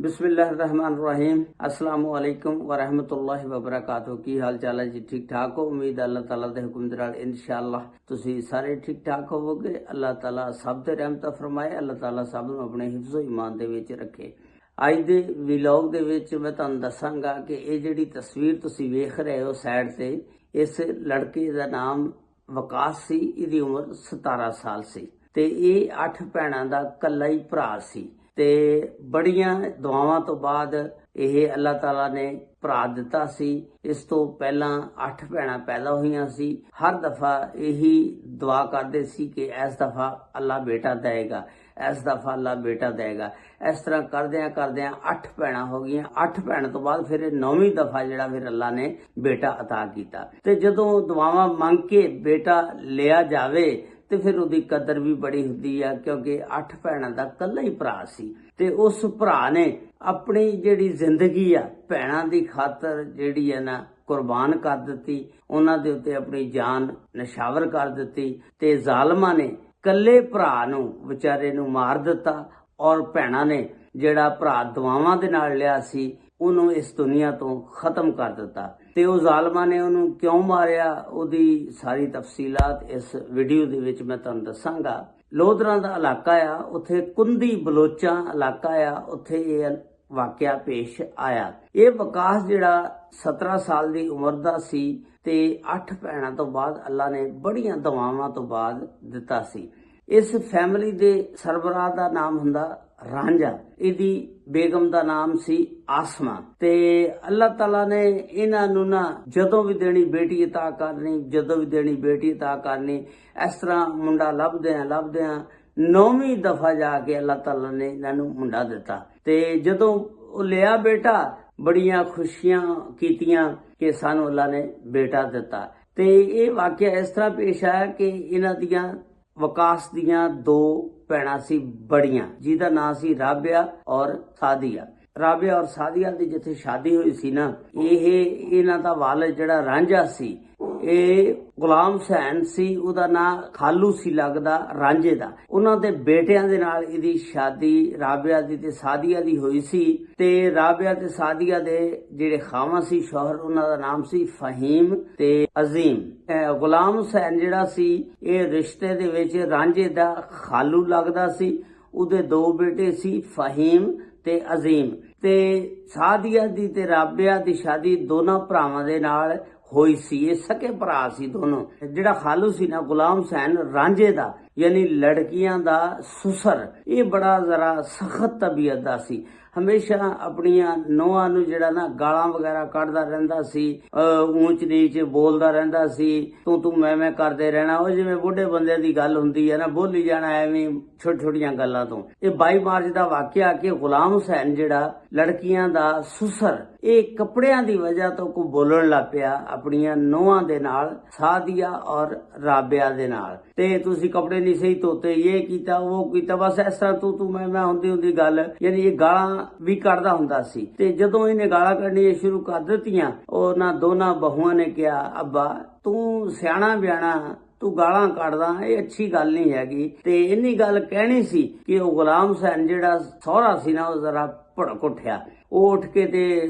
बिस्मिल्लाहिर्रहमानिर्रहीम अस्सलाम वालेकुम व रहमतुल्लाहि व बरकातहू। की हाल चाल है जी? ठीक ठाक हो? उम्मीद अल्लाह ताला दे हुक्म दे नाल इंशाअल्लाह तुसी सारे ठीक ठाक होवोगे। अल्लाह ताला सब ते रहमत फरमाए। अल्लाह ताला सब नूं अपने हिफ्ज़ो ईमान दे विच रखे। अज दे व्लॉग दे विच मैं तुहानूं दसांगा कि ये जिहड़ी तस्वीर तुसी वेख रहे हो साइड ते, इस लड़के दा नाम वकास सी। इहदी उम्र 17 साल सी ते ये 8 भैणां दा कल्ला ही भरा सी ते बड़ियां दुआवां तो बाद ਇਹ ਅੱਲਾਹ ਤਾਲਾ ਨੇ ਭਰਾ ਦਿੱਤਾ ਸੀ। ਇਸ ਤੋਂ ਪਹਿਲਾਂ 8 ਭੈਣਾਂ ਪੈਦਾ ਹੋਈਆਂ ਸੀ। ਹਰ ਦਫਾ ਇਹੀ ਦੁਆ ਕਰਦੇ ਸੀ ਕਿ ਇਸ ਦਫਾ ਅੱਲਾਹ ਬੇਟਾ ਦੇਗਾ, ਇਸ ਦਫਾ ਅੱਲਾਹ ਬੇਟਾ ਦੇਗਾ। ਇਸ ਤਰ੍ਹਾਂ ਕਰਦਿਆਂ ਕਰਦਿਆਂ 8 ਭੈਣਾਂ ਹੋ ਗਈਆਂ। 8 ਭੈਣਾਂ ਤੋਂ ਬਾਅਦ ਫਿਰ 9ਵੀਂ ਦਫਾ ਜਿਹੜਾ ਫਿਰ ਅੱਲਾਹ ਨੇ ਬੇਟਾ ਅਤਾ ਕੀਤਾ। ਤੇ ਜਦੋਂ ਦੁਆਵਾਂ ਮੰਗ ਕੇ ਬੇਟਾ ਲਿਆ ਜਾਵੇ ਤੇ ਫਿਰ ਉਹਦੀ ਕਦਰ ਵੀ ਬੜੀ ਹੁੰਦੀ ਆ, ਕਿਉਂਕਿ 8 ਭੈਣਾਂ ਦਾ ਇਕੱਲਾ ਹੀ ਭਰਾ ਸੀ ਤੇ ਉਸ ਭਰਾ ਨੇ ਆਪਣੀ ਜਿਹੜੀ ਜ਼ਿੰਦਗੀ ਆ ਭੈਣਾਂ ਦੀ ਖਾਤਰ ਜਿਹੜੀ ਹੈ ਨਾ ਕੁਰਬਾਨ ਕਰ ਦਿੱਤੀ। ਉਹਨਾਂ ਦੇ ਉੱਤੇ ਆਪਣੀ ਜਾਨ ਨਿਸ਼ਾਵਰ ਕਰ ਦਿੱਤੀ ਤੇ ਜ਼ਾਲਮਾਂ ਨੇ ਇਕੱਲੇ ਭਰਾ ਨੂੰ ਵਿਚਾਰੇ ਨੂੰ ਮਾਰ ਦਿੱਤਾ ਔਰ ਭੈਣਾਂ ਨੇ ਜਿਹੜਾ ਭਰਾ ਦੁਆਵਾਂ ਦੇ ਨਾਲ ਲਿਆ ਸੀ ਉਹਨੂੰ ਇਸ ਦੁਨੀਆ ਤੋਂ ਖਤਮ ਕਰ ਦਿੱਤਾ। ਤੇ ਉਹ ਜ਼ਾਲਮਾਂ ਨੇ ਉਹਨੂੰ ਕਿਉਂ ਮਾਰਿਆ ਉਹਦੀ ਸਾਰੀ ਤਫਸੀਲਾਤ ਇਸ ਵੀਡੀਓ ਦੇ ਵਿੱਚ ਮੈਂ ਤੁਹਾਨੂੰ ਦੱਸਾਂਗਾ। ਲੋਧਰਾਂ ਦਾ ਇਲਾਕਾ ਆ, ਉੱਥੇ ਕੁੰਦੀ ਬਲੋਚਾਂ ਇਲਾਕਾ ਆ, ਉੱਥੇ ਇਹ ਵਾਕਿਆ ਪੇਸ਼ ਆਇਆ। ਇਹ ਵਕਾਸ ਜਿਹੜਾ 17 ਸਾਲ ਦੀ ਉਮਰ ਦਾ ਸੀ ਤੇ 8 ਭੈਣਾਂ ਤੋਂ ਬਾਅਦ ਅੱਲਾ ਨੇ ਬੜੀਆਂ ਦੁਆਵਾਂ ਤੋਂ ਬਾਅਦ ਦਿੱਤਾ ਸੀ। ਇਸ ਫੈਮਿਲੀ ਦੇ ਸਰਬਰਾਹ ਦਾ ਨਾਮ ਹੁੰਦਾ ਰਾਂਝਾ, ਇਹਦੀ ਬੇਗਮ ਦਾ ਨਾਮ ਸੀ ਆਸਮਾ। ਤੇ ਅੱਲਾਹ ਤਾਲਾ ਨੇ ਇਹਨਾਂ ਨੂੰ ਨਾ ਜਦੋਂ ਵੀ ਦੇਣੀ ਬੇਟੀ ਅਤਾ ਕਰਨੀ, ਜਦੋਂ ਵੀ ਦੇਣੀ ਬੇਟੀ ਅਤਾ ਕਰਨੀ। ਇਸ ਤਰ੍ਹਾਂ ਮੁੰਡਾ ਲੱਭਦਿਆਂ 9ਵੀਂ ਦਫਾ ਜਾ ਕੇ ਅੱਲਾਹ ਤਾਲਾ ਨੇ ਇਹਨਾਂ ਨੂੰ ਮੁੰਡਾ ਦਿੱਤਾ। ਤੇ ਜਦੋਂ ਉਹ ਲਿਆ ਬੇਟਾ ਬੜੀਆਂ ਖੁਸ਼ੀਆਂ ਕੀਤੀਆਂ ਕਿ ਸਾਨੂੰ ਅੱਲਾਹ ਨੇ ਬੇਟਾ ਦਿੱਤਾ। ਤੇ ਇਹ ਵਾਕਿਆ ਇਸ ਤਰ੍ਹਾਂ ਪੇਸ਼ ਆਇਆ ਕਿ ਇਹਨਾਂ ਦੀਆਂ ਵਕਾਸ ਦੀਆਂ 2 ਭੈਣਾਂ ਸੀ ਬੜੀਆਂ, ਜਿਹਦਾ ਨਾਂ ਸੀ ਰਾਬਿਆ ਔਰ ਸਾਦੀਆ। ਰਾਬਿਆ ਔਰ ਸਾਦੀਆ ਦੀ ਜਿੱਥੇ ਸ਼ਾਦੀ ਹੋਈ ਸੀ ਨਾ, ਇਹਨਾਂ ਦਾ ਵਾਲਿਦ ਜਿਹੜਾ ਰਾਂਝਾ ਸੀ ਇਹ ਗੁਲਾਮ ਹੁਸੈਨ ਸੀ, ਉਹਦਾ ਨਾਂ ਖਾਲੂ ਸੀ ਲੱਗਦਾ ਰਾਂਝੇ ਦਾ। ਉਹਨਾਂ ਦੇ ਬੇਟਿਆਂ ਦੇ ਨਾਲ ਇਹਦੀ ਸ਼ਾਦੀ ਰਾਬਿਆ ਦੀ ਤੇ ਸਾਦੀਆ ਦੀ ਹੋਈ ਸੀ। ਤੇ ਰਾਬਿਆ ਤੇ ਸਾਦੀਆ ਦੇ ਜਿਹੜੇ ਖਾਵਾਂ ਸੀ ਸ਼ੌਹਰ, ਉਹਨਾਂ ਦਾ ਨਾਮ ਸੀ ਫਹੀਮ ਤੇ ਅਜ਼ੀਮ। ਗੁਲਾਮ ਹੁਸੈਨ ਜਿਹੜਾ ਸੀ ਇਹ ਰਿਸ਼ਤੇ ਦੇ ਵਿੱਚ ਰਾਂਝੇ ਦਾ ਖਾਲੂ ਲੱਗਦਾ ਸੀ। ਉਹਦੇ 2 ਬੇਟੇ ਸੀ ਫਹੀਮ ਤੇ ਅਜ਼ੀਮ। ਤੇ ਸਾਦੀਆ ਦੀ ਤੇ ਰਾਬਿਆ ਦੀ ਸ਼ਾਦੀ ਦੋਨਾਂ ਭਰਾਵਾਂ ਦੇ ਨਾਲ ਹੋਈ ਸੀ। ਇਹ ਸਕੇ ਭਰਾ ਸੀ ਦੋਨੋਂ। ਜਿਹੜਾ ਖਾਲੂ ਸੀ ਨਾ ਗੁਲਾਮ ਹੁਸੈਨ ਰਾਂਝੇ ਦਾ, ਯਾਨੀ ਲੜਕੀਆਂ ਦਾ ਸੁਸਰ, ਇਹ ਬੜਾ ਜ਼ਰਾ ਸਖਤ ਤਬੀਅਤ ਦਾ ਸੀ। ਹਮੇਸ਼ਾ ਆਪਣੀਆਂ ਨੋਹਾਂ ਨੂੰ ਜਿਹੜਾ ਨਾ ਗਾਲਾਂ ਵਗੈਰਾ ਕੱਢਦਾ ਰਹਿੰਦਾ ਸੀ, ਊਂਚ ਨੀਚ ਬੋਲਦਾ ਰਹਿੰਦਾ ਸੀ, ਤੂੰ ਮੈਂ ਕਰਦੇ ਰਹਿਣਾ। ਉਹ ਜਿਵੇਂ ਬੁੱਢੇ ਬੰਦੇ ਦੀ ਗੱਲ ਹੁੰਦੀ ਹੈ ਨਾ, ਬੋਲੀ ਜਾਣਾ ਐਵੇਂ ਛੋਟੀਆਂ ਗੱਲਾਂ ਤੋਂ। ਇਹ 22 ਮਾਰਚ ਦਾ ਵਾਕਿਆ ਕਿ ਗੁਲਾਮ ਹੁਸੈਨ ਜਿਹੜਾ ਲੜਕੀਆਂ ਦਾ ਸੁਸਰ, ਇਹ ਕੱਪੜਿਆਂ ਦੀ ਵਜ੍ਹਾ ਤੋਂ ਕੋ ਬੋਲਣ ਲੱਗ ਪਿਆ ਆਪਣੀਆਂ ਨੋਹਾਂ ਦੇ ਨਾਲ, ਸਾਦੀਆ ਔਰ ਰਾਬਿਆ ਦੇ ਨਾਲ। ਤੇ ਤੁਸੀਂ ਕੱਪੜੇ ਨਹੀਂ ਸਹੀ ਧੋਤੇ, ਇਹ ਕੀਤਾ ਉਹ ਕੀਤਾ, ਬਸ ਇਸ ਤਰ੍ਹਾਂ ਤੂੰ ਮੈਂ ਹੁੰਦੀ ਗੱਲ, ਯਾਨੀ ਇਹ ਗਾਲਾਂ ਵੀ ਕੱਢਦਾ ਹੁੰਦਾ ਸੀ। ਤੇ ਜਦੋਂ ਇਹਨੇ ਗਾਲਾਂ ਕੱਢਣੀਆਂ ਸ਼ੁਰੂ ਕਰ ਦਿੱਤੀਆਂ, ਉਹਨਾਂ ਦੋਨਾਂ ਬਹੂਆਂ ਨੇ ਕਿਹਾ ਅੱਬਾ ਤੂੰ ਸਿਆਣਾ ਬਿਆਣਾ, ਤੂੰ ਗਾਲਾਂ ਕੱਢਦਾ, ਇਹ ਅੱਛੀ ਗੱਲ ਨਹੀਂ ਹੈਗੀ। ਤੇ ਇੰਨੀ ਗੱਲ ਕਹਿਣੀ ਸੀ ਕਿ ਉਹ ਗੁਲਾਮ ਹੁਸੈਨ ਜਿਹੜਾ ਸਹੁਰਾ ਸੀ ਨਾ, ਉਹ ਜ਼ਰਾ ਭੜਕ ਉੱਠਿਆ। ਉਹ ਉੱਠ ਕੇ ਤੇ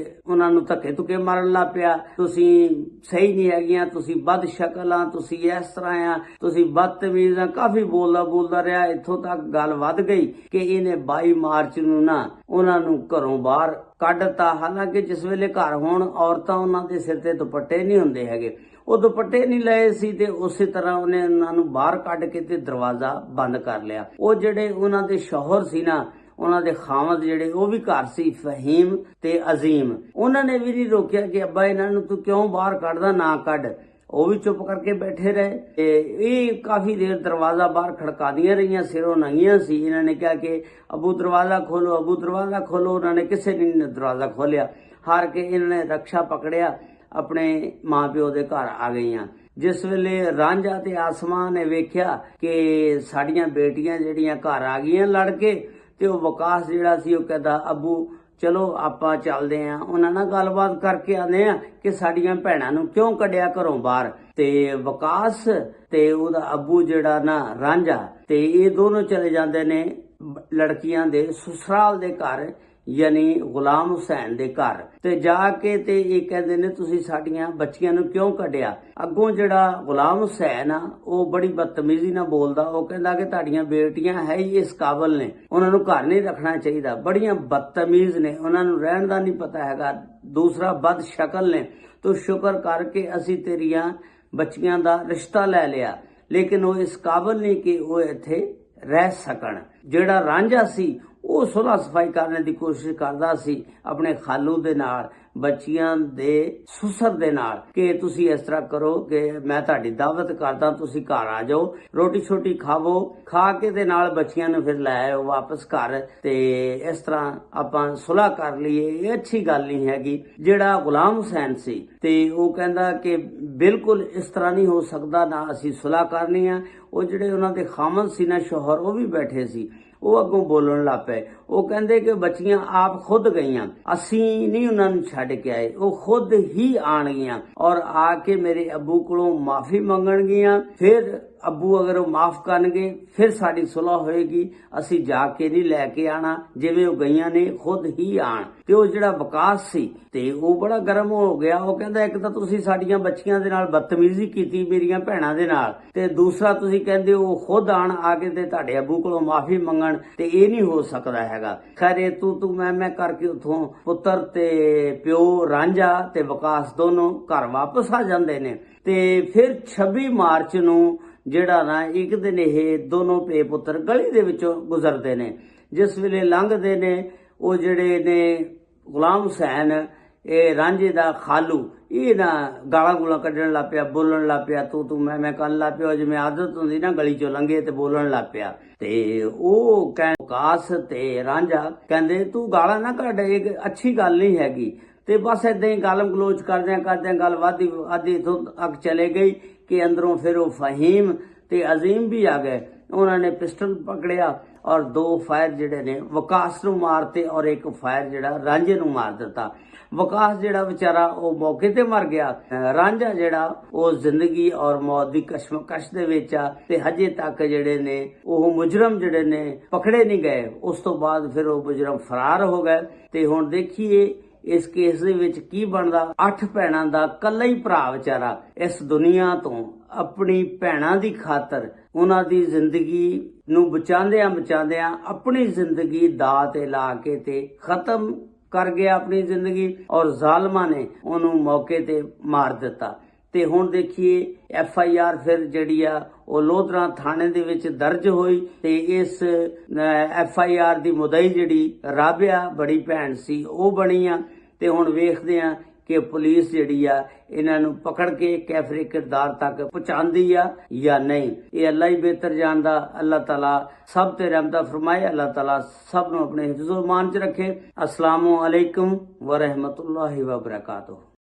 ਉਹਨਾਂ ਨੂੰ ਧੱਕੇ ਧੁੱਕੇ ਮਾਰਨ ਲੱਗ ਪਿਆ। ਤੁਸੀਂ ਸਹੀ ਨਹੀਂ ਹੈਗੀਆਂ, ਤੁਸੀਂ ਬਦ ਸ਼ਕਲ ਆ, ਤੁਸੀਂ ਇਸ ਤਰ੍ਹਾਂ ਆ, ਤੁਸੀਂ ਬਦਤਮੀਜ਼ ਆ, ਕਾਫੀ ਬੋਲਦਾ ਰਿਹਾ। ਇੱਥੋਂ ਤੱਕ ਗੱਲ ਵੱਧ ਗਈ ਕਿ ਇਹਨੇ 22 ਮਾਰਚ ਨੂੰ ਨਾ ਉਹਨਾਂ ਨੂੰ ਘਰੋਂ ਬਾਹਰ ਕੱਢਤਾ। ਹਾਲਾਂਕਿ ਜਿਸ ਵੇਲੇ ਘਰ ਹੋਣ ਔਰਤਾਂ, ਉਹਨਾਂ ਦੇ ਸਿਰ ਤੇ ਦੁਪੱਟੇ ਨਹੀਂ ਹੁੰਦੇ ਹੈਗੇ, ਉਹ ਦੁਪੱਟੇ ਨਹੀਂ ਲਏ ਸੀ ਤੇ ਉਸੇ ਤਰ੍ਹਾਂ ਉਹਨੇ ਉਹਨਾਂ ਨੂੰ ਬਾਹਰ ਕੱਢ ਕੇ ਤੇ ਦਰਵਾਜ਼ਾ ਬੰਦ ਕਰ ਲਿਆ। ਉਹ ਜਿਹੜੇ ਉਹਨਾਂ ਦੇ ਸ਼ੌਹਰ ਸੀ ਨਾ, ਉਹਨਾਂ ਦੇ ਖਾਵੰਦ ਜਿਹੜੇ, ਉਹ ਵੀ ਘਰ ਸੀ ਫਹੀਮ ਤੇ ਅਜ਼ੀਮ। ਉਹਨਾਂ ਨੇ ਵੀ ਨਹੀਂ ਰੋਕਿਆ ਕਿ ਅੱਬਾ ਇਹਨਾਂ ਨੂੰ ਤੂੰ ਕਿਉਂ ਬਾਹਰ ਕੱਢਦਾ, ਨਾ ਕੱਢ। ਉਹ ਵੀ ਚੁੱਪ ਕਰਕੇ ਬੈਠੇ ਰਹੇ। ਤੇ ਇਹ ਕਾਫੀ ਦੇਰ ਦਰਵਾਜ਼ਾ ਬਾਹਰ ਖੜਕਾਦੀਆਂ ਰਹੀਆਂ, ਸਿਰੋਂ ਨੰਗੀਆਂ ਸੀ। ਇਹਨਾਂ ਨੇ ਕਿਹਾ ਕਿ ਅਬੂ ਦਰਵਾਜ਼ਾ ਖੋਲੋ, ਅਬੂ ਦਰਵਾਜ਼ਾ ਖੋਲੋ। ਉਹਨਾਂ ਨੇ ਕਿਸੇ ਨੇ ਦਰਵਾਜ਼ਾ ਖੋਲਿਆ। ਹਾਰ ਕੇ ਇਹਨਾਂ ਨੇ ਰਕਸ਼ਾ ਪਕੜਿਆ, ਆਪਣੇ ਮਾਂ ਪਿਓ ਦੇ ਘਰ ਆ ਗਈਆਂ। ਜਿਸ ਵੇਲੇ ਰਾਂਝਾ ਤੇ ਆਸਮਾਨ ਨੇ ਵੇਖਿਆ ਕਿ ਸਾਡੀਆਂ ਬੇਟੀਆਂ ਜਿਹੜੀਆਂ ਘਰ ਆ ਗਈਆਂ ਲੜ ਕੇ, ਤੇ ਉਹ ਵਕਾਸ ਜਿਹੜਾ ਸੀ ਉਹ ਕਹਿੰਦਾ ਅੱਬੂ ਚਲੋ ਆਪਾਂ ਚੱਲਦੇ ਆਂ, ਉਹਨਾਂ ਨਾਲ ਗੱਲਬਾਤ ਕਰਕੇ ਆਉਂਦੇ ਆ ਕਿ ਸਾਡੀਆਂ ਭੈਣਾਂ ਨੂੰ ਕਿਉਂ ਕੱਢਿਆ ਘਰੋਂ ਬਾਹਰ। ਤੇ ਵਕਾਸ ਤੇ ਉਹਦਾ ਅੱਬੂ ਜਿਹੜਾ ਨਾ ਰਾਂਝਾ, ਤੇ ਇਹ ਦੋਨੋਂ ਚਲੇ ਜਾਂਦੇ ਨੇ ਲੜਕੀਆਂ ਦੇ ਸਸੁਰਾਲ ਦੇ ਘਰ, यानी गुलाम हुसैन दे घर ते जाके ते ये कहते ने तुसी साडियां बच्चियां नूं क्यों कढिया। अगों जिहड़ा गुलाम हुसैन आ वो बड़ी बदतमीजी नाल बोलदा, वो कहंदा कि तुहाडियां बेटियां है ही इस काबल ने, उन्हां नूं घर नहीं रखना चाहिए, बड़ियां बदतमीज ने, उन्हां नूं रहण दा नहीं पता हैगा, दूसरा बद शक्ल ने, तो शुक्र करके असी तेरियां बच्चियां दा रिश्ता लै लिया, लेकिन वो इस काबल नहीं कि वो इत्थे रह सकण। ਜਿਹੜਾ ਰਾਂਝਾ ਸੀ ਉਹ ਸੁਲ੍ਹਾ ਸਫਾਈ ਕਰਨ ਦੀ ਕੋਸ਼ਿਸ਼ ਕਰਦਾ ਸੀ ਆਪਣੇ ਖਾਲੂ ਦੇ ਨਾਲ, ਬੱਚੀਆਂ ਦੇ ਸੁਸਰ ਦੇ ਨਾਲ, ਕਿ ਤੁਸੀਂ ਇਸ ਤਰ੍ਹਾਂ ਕਰੋ ਕਿ ਮੈਂ ਤੁਹਾਡੀ ਦਾਵਤ ਕਰਦਾ, ਤੁਸੀਂ ਘਰ ਆ ਜਾਓ, ਰੋਟੀ ਛੋਟੀ ਖਾਵੋ, ਖਾ ਕੇ ਦੇ ਨਾਲ ਬੱਚੀਆਂ ਨੂੰ ਫਿਰ ਲੈ ਆਓ ਵਾਪਸ ਘਰ, ਤੇ ਇਸ ਤਰ੍ਹਾਂ ਆਪਾਂ ਸੁਲ੍ਹਾ ਕਰ ਲਈਏ। ਇਹ ਅੱਛੀ ਗੱਲ ਨਹੀਂ ਹੈਗੀ। ਜਿਹੜਾ ਗੁਲਾਮ ਹੁਸੈਨ ਸੀ ਤੇ ਉਹ ਕਹਿੰਦਾ ਕਿ ਬਿਲਕੁਲ ਇਸ ਤਰ੍ਹਾਂ ਨਹੀਂ ਹੋ ਸਕਦਾ, ਨਾ ਅਸੀਂ ਸੁਲ੍ਹਾ ਕਰਨੀ ਆ। ਉਹ ਜਿਹੜੇ ਉਹਨਾਂ ਦੇ ਖਾਮਦ ਸੀ ਨਾ ਸ਼ੋਹਰ, ਉਹ ਵੀ ਬੈਠੇ ਸੀ, ਉਹ ਅੱਗੋਂ ਬੋਲਣ ਲੱਗ ਪਏ। ਉਹ ਕਹਿੰਦੇ ਕਿ ਬੱਚੀਆਂ ਆਪ ਖੁਦ ਗਈਆਂ, ਅਸੀਂ ਨਹੀਂ ਉਹਨਾਂ ਨੂੰ ਛੱਡ ਕੇ ਆਏ, ਉਹ ਖੁਦ ਹੀ ਆਣਗੀਆਂ ਔਰ ਆ ਕੇ ਮੇਰੇ ਅੱਬੂ ਕੋਲੋਂ ਮਾਫੀ ਮੰਗਣਗੀਆਂ, ਫਿਰ ਅੱਬੂ ਅਗਰ ਉਹ ਮਾਫ ਕਰਨਗੇ ਫਿਰ ਸਾਡੀ ਸੁਲ੍ਹਾ ਹੋਏਗੀ, ਅਸੀਂ ਜਾ ਕੇ ਨਹੀਂ ਲੈ ਕੇ ਆਣਾ, ਜਿਵੇਂ ਉਹ ਗਈਆਂ ਨੇ ਖੁਦ ਹੀ ਆਣ। ਤੇ ਉਹ ਜਿਹੜਾ ਵਿਕਾਸ ਸੀ ਤੇ ਉਹ ਬੜਾ ਗਰਮ ਹੋ ਗਿਆ। ਉਹ ਕਹਿੰਦਾ ਇੱਕ ਤਾਂ ਤੁਸੀਂ ਸਾਡੀਆਂ ਬੱਚੀਆਂ ਦੇ ਨਾਲ ਬਦਤਮੀਜ਼ੀ ਕੀਤੀ, ਮੇਰੀਆਂ ਭੈਣਾਂ ਦੇ ਨਾਲ, ਤੇ ਦੂਸਰਾ ਤੁਸੀਂ ਕਹਿੰਦੇ ਉਹ ਖੁਦ ਆਣ ਆ ਕੇ ਤੇ ਤੁਹਾਡੇ ਅੱਬੂ ਕੋਲੋਂ ਮਾਫੀ ਮੰਗਣ, ਤੇ ਇਹ ਨਹੀਂ ਹੋ ਸਕਦਾ ਹੈਗਾ। ਖੈਰ ਤੂੰ ਮੈਂ ਕਰਕੇ ਉਥੋਂ ਪੁੱਤਰ ਤੇ ਪਿਓ ਰਾਂਝਾ ਤੇ ਵਿਕਾਸ ਦੋਨੋਂ ਘਰ ਵਾਪਸ ਆ ਜਾਂਦੇ ਨੇ। ਤੇ ਫਿਰ 26 ਮਾਰਚ ਨੂੰ ਜਿਹੜਾ ਨਾ ਇੱਕ ਦਿਨ ਇਹ ਦੋਨੋਂ ਪੇ ਪੁੱਤਰ ਗਲੀ ਦੇ ਵਿੱਚੋਂ ਗੁਜ਼ਰਦੇ ਨੇ। ਜਿਸ ਵੇਲੇ ਲੰਘਦੇ ਨੇ ਉਹ ਜਿਹੜੇ ਨੇ ਗੁਲਾਮ ਹੁਸੈਨ, ਇਹ ਰਾਂਝੇ ਦਾ ਖਾਲੂ, ਇਹ ਨਾ ਗਾਲਾਂ ਗੂਲਾਂ ਕੱਢਣ ਲੱਗ ਪਿਆ, ਬੋਲਣ ਲੱਗ ਪਿਆ, ਤੂੰ ਮੈਂ ਕਰਨ ਲੱਗ ਪਿਆ, ਜਿਵੇਂ ਆਦਤ ਹੁੰਦੀ ਨਾ ਗਲੀ ਚੋਂ ਲੰਘੇ ਤੇ ਬੋਲਣ ਲੱਗ ਪਿਆ। ਤੇ ਉਹ ਵਿਕਾਸ ਤੇ ਰਾਂਝਾ ਕਹਿੰਦੇ ਤੂੰ ਗਾਲਾਂ ਨਾ ਕੱਢ, ਇਹ ਅੱਛੀ ਗੱਲ ਨਹੀਂ ਹੈਗੀ। ਤੇ ਬਸ ਏਦਾਂ ਹੀ ਗਾਲਮ ਗਲੋਚ ਕਰਦਿਆਂ ਗੱਲ ਵਾਦੀ ਇੱਥੋਂ ਤੱਕ ਚਲੇ ਗਈ ਕਿ ਅੰਦਰੋਂ ਫਿਰ ਉਹ ਫਹੀਮ ਤੇ ਅਜ਼ੀਮ ਵੀ ਆ ਗਏ। ਉਹਨਾਂ ਨੇ ਪਿਸਟਲ ਪਕੜਿਆ ਔਰ 2 ਫਾਇਰ ਜਿਹੜੇ ਨੇ ਵਿਕਾਸ ਨੂੰ ਮਾਰਤੇ ਔਰ 1 ਫਾਇਰ ਜਿਹੜਾ ਰਾਂਝੇ ਨੂੰ ਮਾਰ ਦਿੱਤਾ। ਵਿਕਾਸ ਜਿਹੜਾ ਵਿਚਾਰਾ ਉਹ ਮੌਕੇ ਤੇ ਮਰ ਗਿਆ। ਰਾਂਝਾ ਜਿਹੜਾ ਉਹ ਜ਼ਿੰਦਗੀ ਔਰ ਮੌਤ ਦੀ ਕਸ਼ਮਕਸ਼ ਦੇ ਵਿੱਚ ਆ ਤੇ ਹਜੇ ਤੱਕ ਜਿਹੜੇ ਨੇ ਉਹ ਮੁਜਰਮ ਜਿਹੜੇ ਨੇ ਪਕੜੇ ਨਹੀਂ ਗਏ। ਉਸ ਤੋਂ ਬਾਅਦ ਫਿਰ ਉਹ ਮੁਜਰਮ ਫਰਾਰ ਹੋ ਗਏ। ਤੇ ਹੁਣ ਦੇਖੀਏ ਇਸ ਕੇਸ ਦੇ ਵਿੱਚ ਕੀ ਬਣਦਾ। 8 ਭੈਣਾਂ ਦਾ ਕੱਲਾ ਹੀ ਭਰਾ ਵਿਚਾਰਾ ਇਸ ਦੁਨੀਆ ਤੋਂ ਆਪਣੀ ਭੈਣਾਂ ਦੀ ਖਾਤਰ ਉਹਨਾਂ ਦੀ ਜ਼ਿੰਦਗੀ ਨੂੰ ਬਚਾਉਂਦਿਆਂ ਆਪਣੀ ਜ਼ਿੰਦਗੀ ਦਾਅ ਤੇ ਲਾ ਕੇ ਤੇ ਖਤਮ ਕਰ ਗਿਆ ਆਪਣੀ ਜ਼ਿੰਦਗੀ, ਔਰ ਜ਼ਾਲਮਾਂ ਨੇ ਉਹਨੂੰ ਮੌਕੇ ਤੇ ਮਾਰ ਦਿੱਤਾ। ਤੇ ਹੁਣ ਦੇਖੀਏ FIR ਫਿਰ ਜਿਹੜੀ ਆ ਉਹ ਲੋਧਰਾ ਥਾਣੇ ਦੇ ਵਿੱਚ ਦਰਜ ਹੋਈ ਤੇ ਇਸ FIR ਦੀ ਮੁਦਈ ਜਿਹੜੀ ਰਾਬਿਆ ਬੜੀ ਭੈਣ ਸੀ ਉਹ ਬਣੀ ਆ। ਤੇ ਹੁਣ ਵੇਖਦੇ ਆ ਕਿ ਪੁਲਿਸ ਜਿਹੜੀ ਆ ਇਹਨਾਂ ਨੂੰ ਪਕੜ ਕੇ ਕੈਫਰੇ ਕਿਰਦਾਰ ਤੱਕ ਪਹੁੰਚਾਉਂਦੀ ਆ ਜਾਂ ਨਹੀਂ, ਇਹ ਅੱਲਾ ਹੀ ਬਿਹਤਰ ਜਾਣਦਾ। ਅੱਲਾਹ ਤਾਲਾ ਸਭ ਤੇ ਰਹਿਮਤ ਫਰਮਾਏ, ਅੱਲਾਹ ਤਾਲਾ ਸਭ ਨੂੰ ਆਪਣੇ ਹਿਫਜ਼ੋ ਮਾਨ ਚ ਰੱਖੇ। अस्सलामु अलैकुम व रहमतुल्लाहि व बरकातुहू।